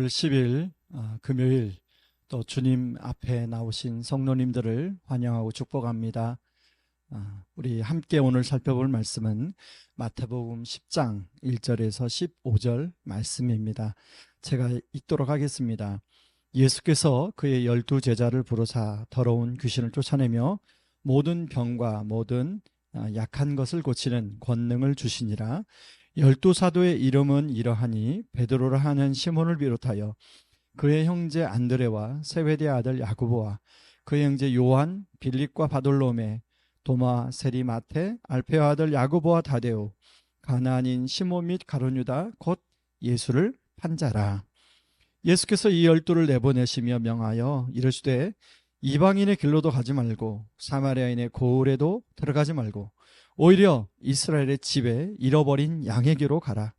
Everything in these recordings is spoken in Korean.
10월 10일 금요일 또 주님 앞에 나오신 성도님들을 환영하고 축복합니다. 우리 함께 오늘 살펴볼 말씀은 마태복음 10장 1절에서 15절 말씀입니다. 제가 읽도록 하겠습니다. 예수께서 그의 12제자를 부르사 더러운 귀신을 쫓아내며 모든 병과 모든 약한 것을 고치는 권능을 주시니라. 12사도의 이름은 이러하니 베드로라 하는 시몬을 비롯하여 그의 형제 안드레와 세베대의 아들 야고보와 그의 형제 요한, 빌립과 바돌로메, 도마, 세리, 마테, 알페의 아들 야고보와 다데오, 가나안인 시몬 및 가룟유다 곧 예수를 판 자라. 예수께서 이 12를 내보내시며 명하여 이르시되 이방인의 길로도 가지 말고 사마리아인의 고을에도 들어가지 말고 오히려 이스라엘의 집에 잃어버린 양에게로 가라.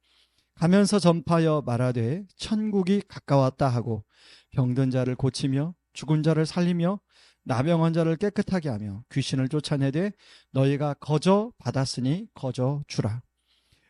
가면서 전파하여 말하되 천국이 가까웠다 하고 병든 자를 고치며 죽은 자를 살리며 나병한 자를 깨끗하게 하며 귀신을 쫓아내되 너희가 거저 받았으니 거저 주라.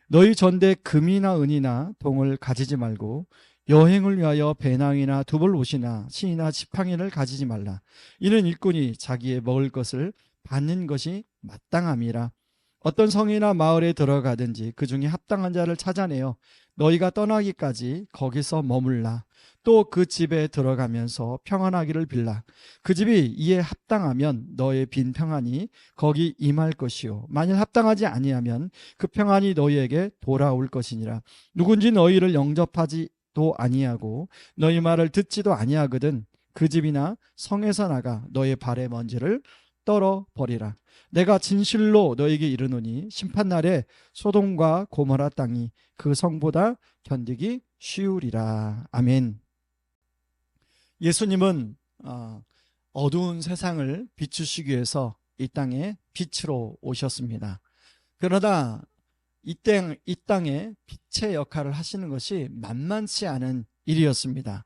너희 전대 금이나 은이나 동을 가지지 말고 여행을 위하여 배낭이나 두벌 옷이나 신이나 지팡이를 가지지 말라. 이는 일꾼이 자기의 먹을 것을 받는 것이 마땅함이라. 어떤 성이나 마을에 들어가든지 그 중에 합당한 자를 찾아내어 너희가 떠나기까지 거기서 머물라. 또 그 집에 들어가면서 평안하기를 빌라. 그 집이 이에 합당하면 너의 빈 평안이 거기 임할 것이요 만일 합당하지 아니하면 그 평안이 너희에게 돌아올 것이니라. 누군지 너희를 영접하지도 아니하고 너희 말을 듣지도 아니하거든 그 집이나 성에서 나가 너의 발의 먼지를 떨어버리라. 내가 진실로 너에게 이르노니 심판날에 소돔과 고모라 땅이 그 성보다 견디기 쉬우리라. 아멘. 예수님은 어두운 세상을 비추시기 위해서 이 땅에 빛으로 오셨습니다. 그러나 이 땅에 빛의 역할을 하시는 것이 만만치 않은 일이었습니다.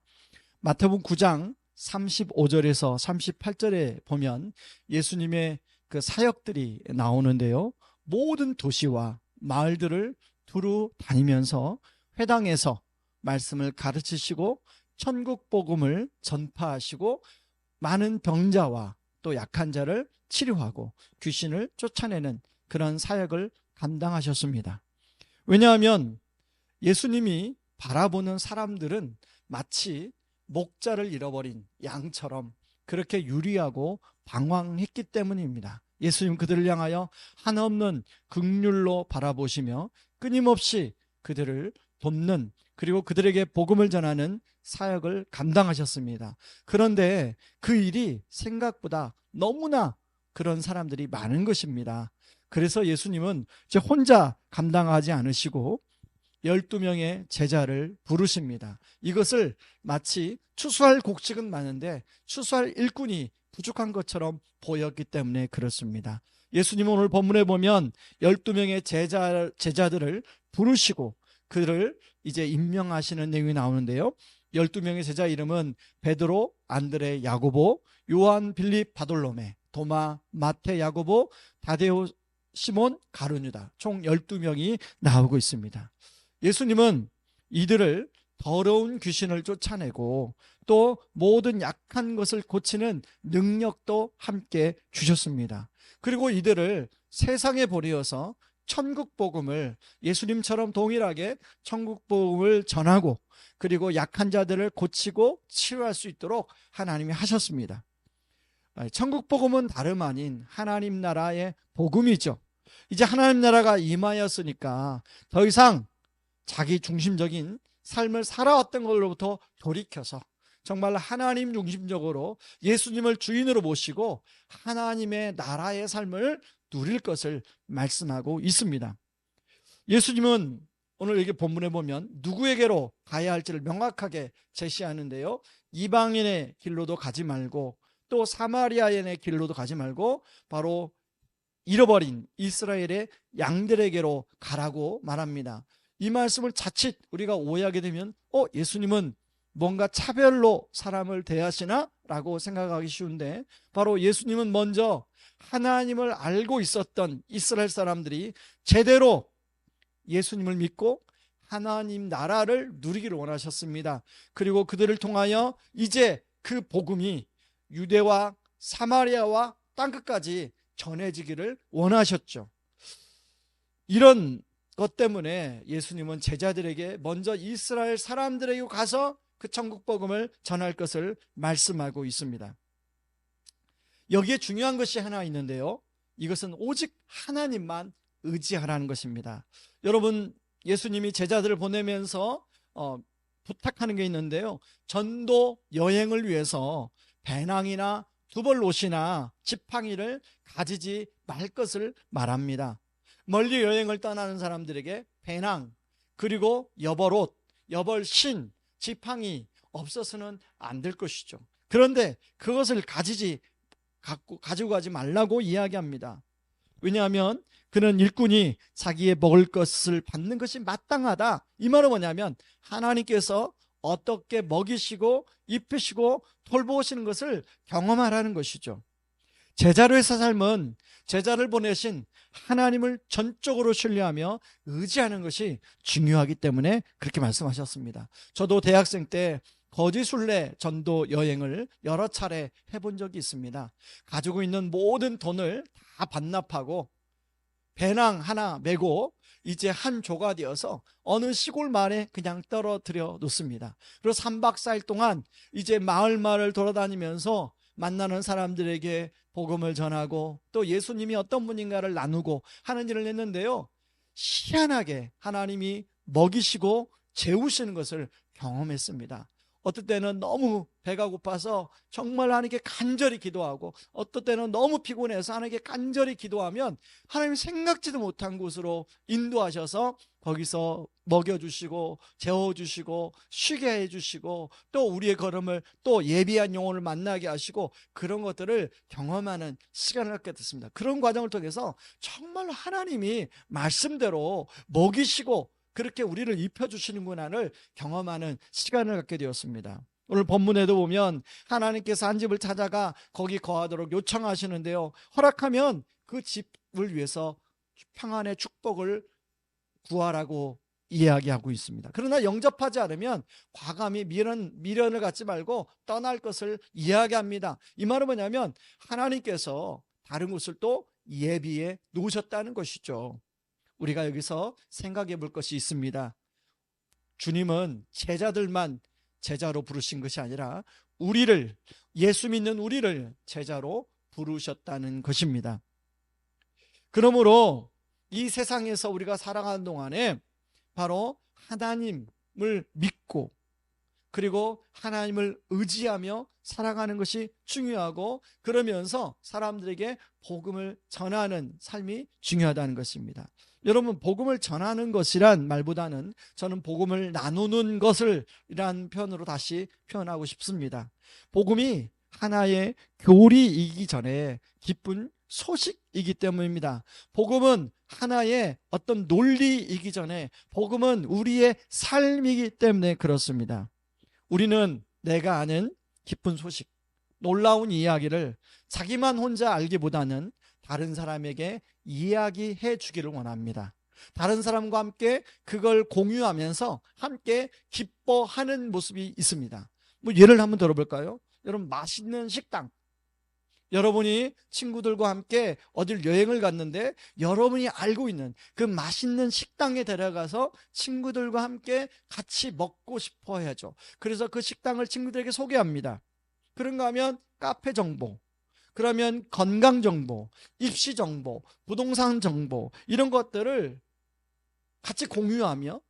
마태복음 9장 35절에서 38절에 보면 예수님의 그 사역들이 나오는데요. 모든 도시와 마을들을 두루 다니면서 회당에서 말씀을 가르치시고 천국 복음을 전파하시고 많은 병자와 또 약한 자를 치료하고 귀신을 쫓아내는 그런 사역을 감당하셨습니다. 왜냐하면 예수님이 바라보는 사람들은 마치 목자를 잃어버린 양처럼 그렇게 유리하고 방황했기 때문입니다. 예수님 그들을 향하여 한없는 긍휼로 바라보시며 끊임없이 그들을 돕는 그리고 그들에게 복음을 전하는 사역을 감당하셨습니다. 그런데 그 일이 생각보다 너무나 그런 사람들이 많은 것입니다. 그래서 예수님은 이제 혼자 감당하지 않으시고 12명의 제자를 부르십니다. 이것을 마치 추수할 곡식은 많은데 추수할 일꾼이 부족한 것처럼 보였기 때문에 그렇습니다. 예수님은 오늘 본문에 보면 12명의 제자들을 부르시고 그들을 이제 임명하시는 내용이 나오는데요. 12명의 제자 이름은 베드로, 안드레, 야고보, 요한, 빌립, 바돌로메, 도마, 마테, 야고보, 다데오, 시몬, 가룟유다 총 12명이 나오고 있습니다. 예수님은 이들을 더러운 귀신을 쫓아내고 또 모든 약한 것을 고치는 능력도 함께 주셨습니다. 그리고 이들을 세상에 보내어서 천국 복음을 예수님처럼 동일하게 천국 복음을 전하고 그리고 약한 자들을 고치고 치유할 수 있도록 하나님이 하셨습니다. 천국 복음은 다름 아닌 하나님 나라의 복음이죠. 이제 하나님 나라가 임하였으니까 더 이상 자기 중심적인 삶을 살아왔던 걸로부터 돌이켜서 정말 하나님 중심적으로 예수님을 주인으로 모시고 하나님의 나라의 삶을 누릴 것을 말씀하고 있습니다. 예수님은 오늘 여기 본문에 보면 누구에게로 가야 할지를 명확하게 제시하는데요. 이방인의 길로도 가지 말고 또 사마리아인의 길로도 가지 말고 바로 잃어버린 이스라엘의 양들에게로 가라고 말합니다. 이 말씀을 자칫 우리가 오해하게 되면 예수님은 뭔가 차별로 사람을 대하시나? 라고 생각하기 쉬운데 바로 예수님은 먼저 하나님을 알고 있었던 이스라엘 사람들이 제대로 예수님을 믿고 하나님 나라를 누리기를 원하셨습니다. 그리고 그들을 통하여 이제 그 복음이 유대와 사마리아와 땅끝까지 전해지기를 원하셨죠. 이런 것 때문에 예수님은 제자들에게 먼저 이스라엘 사람들에게 가서 그 천국 복음을 전할 것을 말씀하고 있습니다. 여기에 중요한 것이 하나 있는데요, 이것은 오직 하나님만 의지하라는 것입니다. 여러분, 예수님이 제자들을 보내면서 부탁하는 게 있는데요, 전도 여행을 위해서 배낭이나 두벌옷이나 지팡이를 가지지 말 것을 말합니다. 멀리 여행을 떠나는 사람들에게 배낭, 그리고 여벌옷, 여벌신, 지팡이 없어서는 안 될 것이죠. 그런데 그것을 가지고 가지 말라고 이야기합니다. 왜냐하면 그는 일꾼이 자기의 먹을 것을 받는 것이 마땅하다. 이 말은 뭐냐면 하나님께서 어떻게 먹이시고 입히시고 돌보시는 것을 경험하라는 것이죠. 제자로서 삶은 제자를 보내신 하나님을 전적으로 신뢰하며 의지하는 것이 중요하기 때문에 그렇게 말씀하셨습니다. 저도 대학생 때 거지순례 전도 여행을 여러 차례 해본 적이 있습니다. 가지고 있는 모든 돈을 다 반납하고 배낭 하나 메고 이제 한 조가 되어서 어느 시골 마을에 그냥 떨어뜨려 놓습니다. 그리고 3박 4일 동안 이제 마을을 돌아다니면서 만나는 사람들에게 복음을 전하고 또 예수님이 어떤 분인가를 나누고 하는 일을 했는데요, 희한하게 하나님이 먹이시고 재우시는 것을 경험했습니다. 어떨 때는 너무 배가 고파서 정말 하나님께 간절히 기도하고, 어떨 때는 너무 피곤해서 하나님께 간절히 기도하면 하나님이 생각지도 못한 곳으로 인도하셔서 거기서 먹여주시고 재워주시고 쉬게 해주시고 또 우리의 걸음을 또 예비한 영혼을 만나게 하시고 그런 것들을 경험하는 시간을 갖게 됐습니다. 그런 과정을 통해서 정말 하나님이 말씀대로 먹이시고 그렇게 우리를 입혀주시는구나를 경험하는 시간을 갖게 되었습니다. 오늘 본문에도 보면 하나님께서 한 집을 찾아가 거기 거하도록 요청하시는데요, 허락하면 그 집을 위해서 평안의 축복을 구하라고 이야기하고 있습니다. 그러나 영접하지 않으면 과감히 미련을 갖지 말고 떠날 것을 이야기합니다. 이 말은 뭐냐면 하나님께서 다른 곳을 또 예비해 놓으셨다는 것이죠. 우리가 여기서 생각해 볼 것이 있습니다. 주님은 제자들만 제자로 부르신 것이 아니라 우리를, 예수 믿는 우리를 제자로 부르셨다는 것입니다. 그러므로 이 세상에서 우리가 살아가는 동안에 바로 하나님을 믿고 그리고 하나님을 의지하며 살아가는 것이 중요하고, 그러면서 사람들에게 복음을 전하는 삶이 중요하다는 것입니다. 여러분, 복음을 전하는 것이란 말보다는 저는 복음을 나누는 것을 이란 표현으로 다시 표현하고 싶습니다. 복음이 하나의 교리이기 전에 기쁜 소식이기 때문입니다. 복음은 하나의 어떤 논리이기 전에 복음은 우리의 삶이기 때문에 그렇습니다. 우리는 내가 아는 기쁜 소식, 놀라운 이야기를 자기만 혼자 알기보다는 다른 사람에게 이야기해 주기를 원합니다. 다른 사람과 함께 그걸 공유하면서 함께 기뻐하는 모습이 있습니다. 예를 한번 들어볼까요? 여러분, 맛있는 식당, 여러분이 친구들과 함께 어딜 여행을 갔는데 여러분이 알고 있는 그 맛있는 식당에 데려가서 친구들과 함께 같이 먹고 싶어 해야죠. 그래서 그 식당을 친구들에게 소개합니다. 그런가 하면 카페 정보, 그러면 건강 정보, 입시 정보, 부동산 정보, 이런 것들을 같이 공유하며,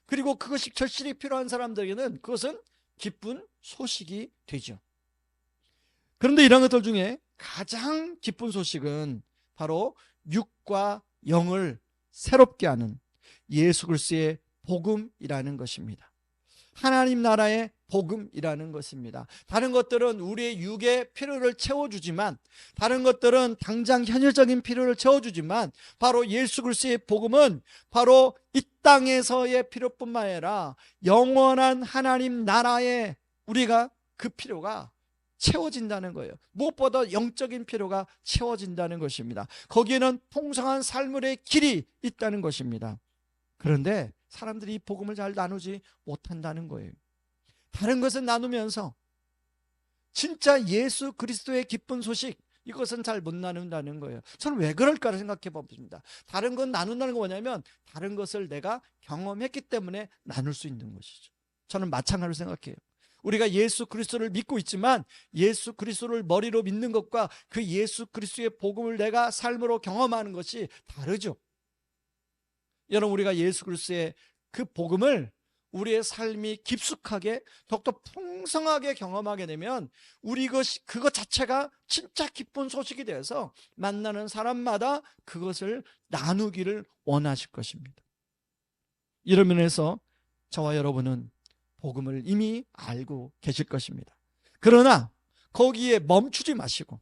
그리고 그것이 절실히 필요한 사람들에게는 그것은 기쁜 소식이 되죠. 그런데 이런 것들 중에 가장 기쁜 소식은 바로 육과 영을 새롭게 하는 예수 그리스도의 복음이라는 것입니다. 하나님 나라의 복음이라는 것입니다. 다른 것들은 우리의 육의 필요를 채워주지만, 다른 것들은 당장 현실적인 필요를 채워주지만, 바로 예수 그리스도의 복음은 바로 이 땅에서의 필요뿐만 아니라 영원한 하나님 나라에 우리가 그 필요가 채워진다는 거예요. 무엇보다 영적인 필요가 채워진다는 것입니다. 거기에는 풍성한 삶의 길이 있다는 것입니다. 그런데 사람들이 이 복음을 잘 나누지 못한다는 거예요. 다른 것은 나누면서 진짜 예수 그리스도의 기쁜 소식, 이것은 잘 못 나눈다는 거예요. 저는 왜 그럴까를 생각해 봅니다. 다른 건 나눈다는 거 뭐냐면 다른 것을 내가 경험했기 때문에 나눌 수 있는 것이죠. 저는 마찬가지로 생각해요. 우리가 예수 그리스도를 믿고 있지만 예수 그리스도를 머리로 믿는 것과 그 예수 그리스도의 복음을 내가 삶으로 경험하는 것이 다르죠. 여러분, 우리가 예수 그리스도의 그 복음을 우리의 삶이 깊숙하게 더욱더 풍성하게 경험하게 되면 우리 그것 자체가 진짜 기쁜 소식이 되어서 만나는 사람마다 그것을 나누기를 원하실 것입니다. 이런 면에서 저와 여러분은 복음을 이미 알고 계실 것입니다. 그러나 거기에 멈추지 마시고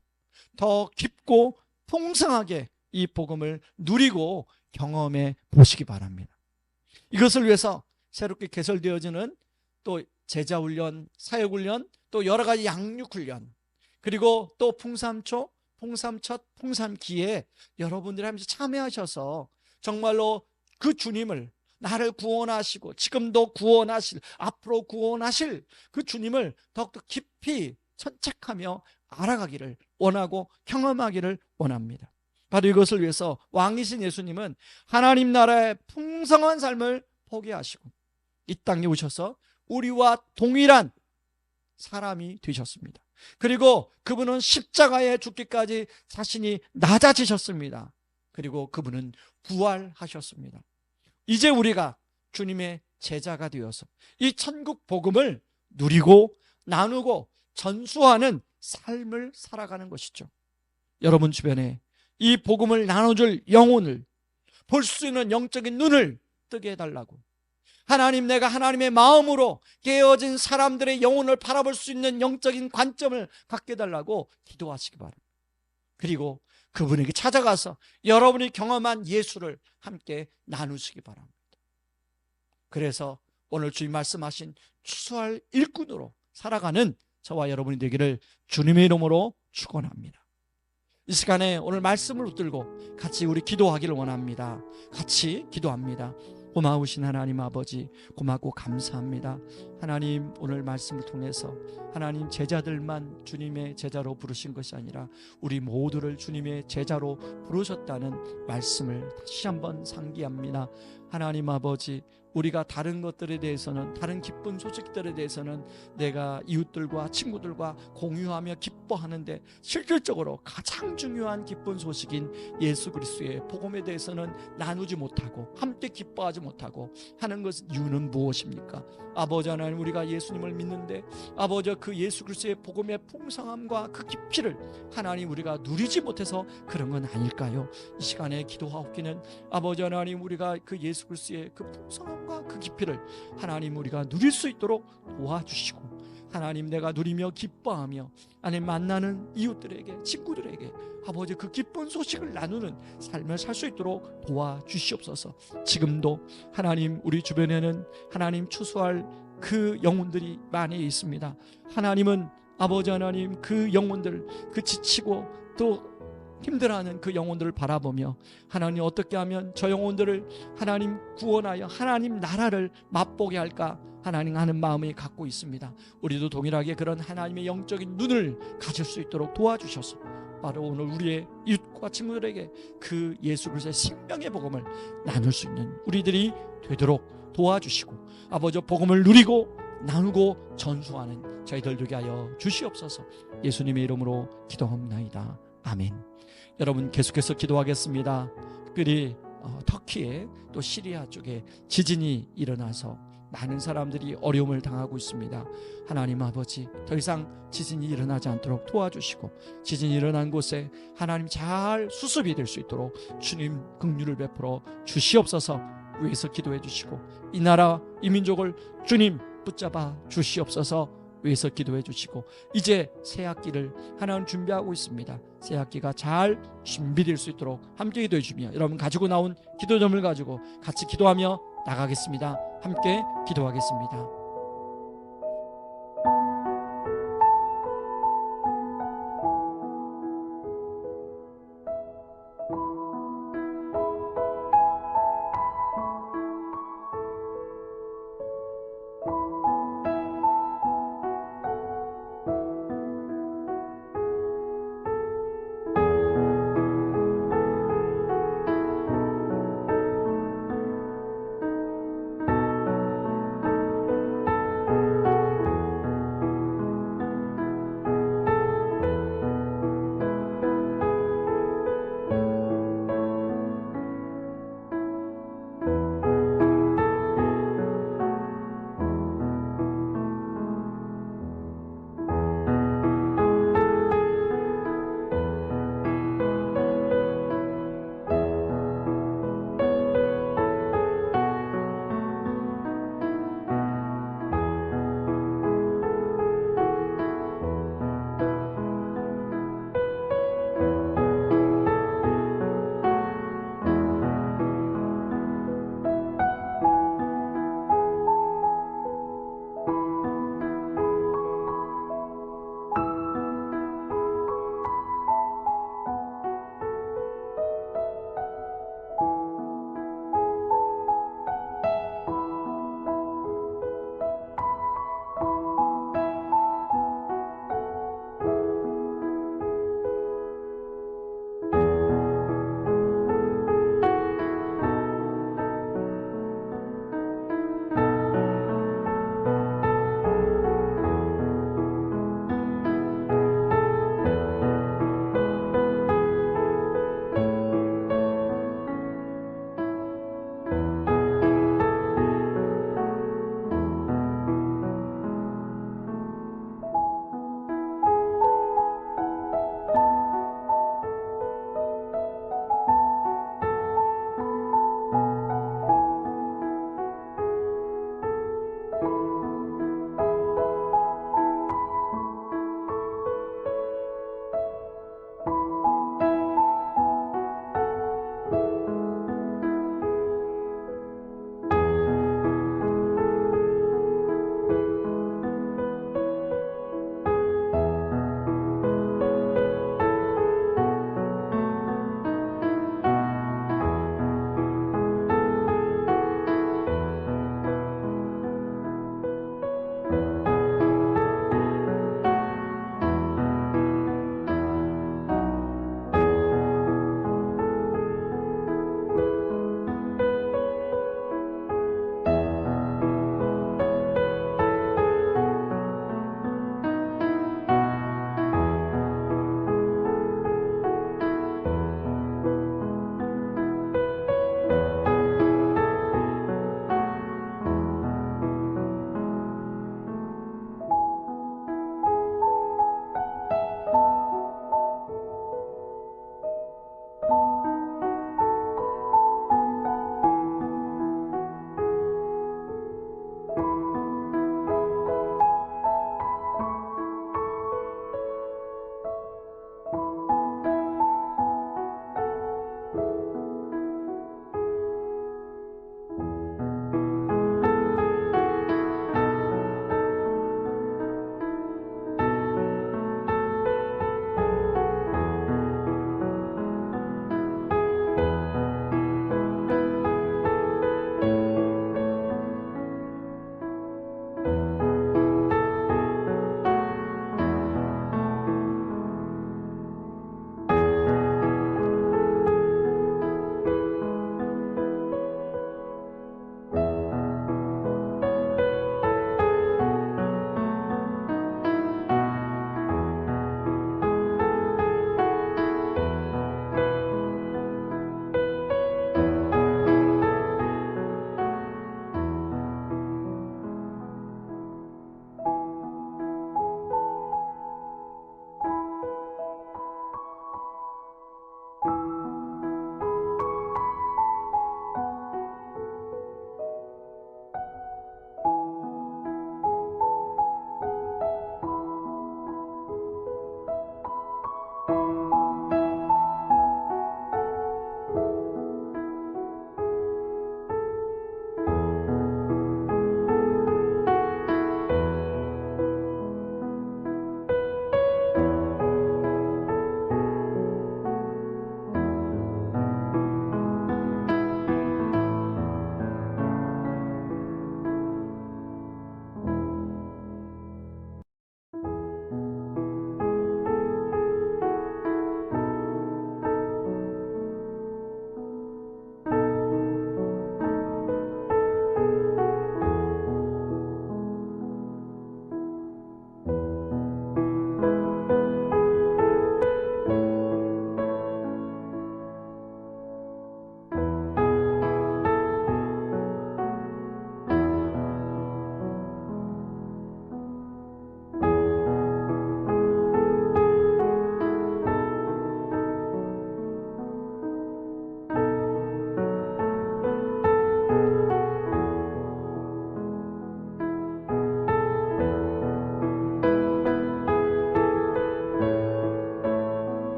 더 깊고 풍성하게 이 복음을 누리고 경험해 보시기 바랍니다. 이것을 위해서 새롭게 개설되어지는 또 제자훈련, 사역훈련, 또 여러 가지 양육훈련, 그리고 또 풍삼초, 풍삼첫, 풍삼기에 여러분들이 하면서 참여하셔서 정말로 그 주님을, 나를 구원하시고 지금도 구원하실, 앞으로 구원하실 그 주님을 더욱더 깊이 선택하며 알아가기를 원하고 경험하기를 원합니다. 바로 이것을 위해서 왕이신 예수님은 하나님 나라의 풍성한 삶을 포기하시고 이 땅에 오셔서 우리와 동일한 사람이 되셨습니다. 그리고 그분은 십자가에 죽기까지 자신이 낮아지셨습니다. 그리고 그분은 부활하셨습니다. 이제 우리가 주님의 제자가 되어서 이 천국 복음을 누리고 나누고 전수하는 삶을 살아가는 것이죠. 여러분 주변에 이 복음을 나눠줄 영혼을 볼 수 있는 영적인 눈을 뜨게 해달라고, 하나님, 내가 하나님의 마음으로 깨어진 사람들의 영혼을 바라볼 수 있는 영적인 관점을 갖게 해달라고 기도하시기 바랍니다. 그리고 그분에게 찾아가서 여러분이 경험한 예수를 함께 나누시기 바랍니다. 그래서 오늘 주님 말씀하신 추수할 일꾼으로 살아가는 저와 여러분이 되기를 주님의 이름으로 축원합니다. 이 시간에 오늘 말씀을 붙들고 같이 우리 기도하기를 원합니다. 같이 기도합니다. 고마우신 하나님 아버지, 고맙고 감사합니다. 하나님, 오늘 말씀을 통해서 하나님 제자들만 주님의 제자로 부르신 것이 아니라 우리 모두를 주님의 제자로 부르셨다는 말씀을 다시 한번 상기합니다. 하나님 아버지, 우리가 다른 것들에 대해서는, 다른 기쁜 소식들에 대해서는 내가 이웃들과 친구들과 공유하며 기뻐하는데 실질적으로 가장 중요한 기쁜 소식인 예수 그리스도의 복음에 대해서는 나누지 못하고 함께 기뻐하지 못하고 하는 것 이유는 무엇입니까? 아버지 하나님, 우리가 예수님을 믿는데 아버지 그 예수 그리스도의 복음의 풍성함과 그 깊이를 하나님 우리가 누리지 못해서 그런 건 아닐까요? 이 시간에 기도하옵기는 아버지 하나님, 우리가 그 예수 그리스도의 그 풍성함과 그 깊이를 하나님 우리가 누릴 수 있도록 도와주시고, 하나님 내가 누리며 기뻐하며 하나님 만나는 이웃들에게, 친구들에게 아버지 그 기쁜 소식을 나누는 삶을 살 수 있도록 도와주시옵소서. 지금도 하나님 우리 주변에는 하나님 추수할 그 영혼들이 많이 있습니다. 하나님은 아버지 하나님 그 영혼들, 그 지치고 또 힘들어하는 그 영혼들을 바라보며 하나님 어떻게 하면 저 영혼들을 하나님 구원하여 하나님 나라를 맛보게 할까 하나님 하는 마음을 갖고 있습니다. 우리도 동일하게 그런 하나님의 영적인 눈을 가질 수 있도록 도와주셔서 바로 오늘 우리의 이웃과 친구들에게 그 예수 그리스도의 생명의 복음을 나눌 수 있는 우리들이 되도록 도와주시고 아버지 복음을 누리고 나누고 전수하는 저희들 되게 하여 주시옵소서. 예수님의 이름으로 기도합나이다. 아멘. 여러분 계속해서 기도하겠습니다. 특별히 터키에 또 시리아 쪽에 지진이 일어나서 많은 사람들이 어려움을 당하고 있습니다. 하나님 아버지, 더 이상 지진이 일어나지 않도록 도와주시고 지진이 일어난 곳에 하나님 잘 수습이 될 수 있도록 주님 긍휼을 베풀어 주시옵소서. 위에서 기도해 주시고 이 나라 이 민족을 주님 붙잡아 주시옵소서. 위해서 기도해 주시고 이제 새 학기를 하나님 준비하고 있습니다. 새 학기가 잘 준비될 수 있도록 함께 기도해 주시며 여러분 가지고 나온 기도점을 가지고 같이 기도하며 나가겠습니다. 함께 기도하겠습니다.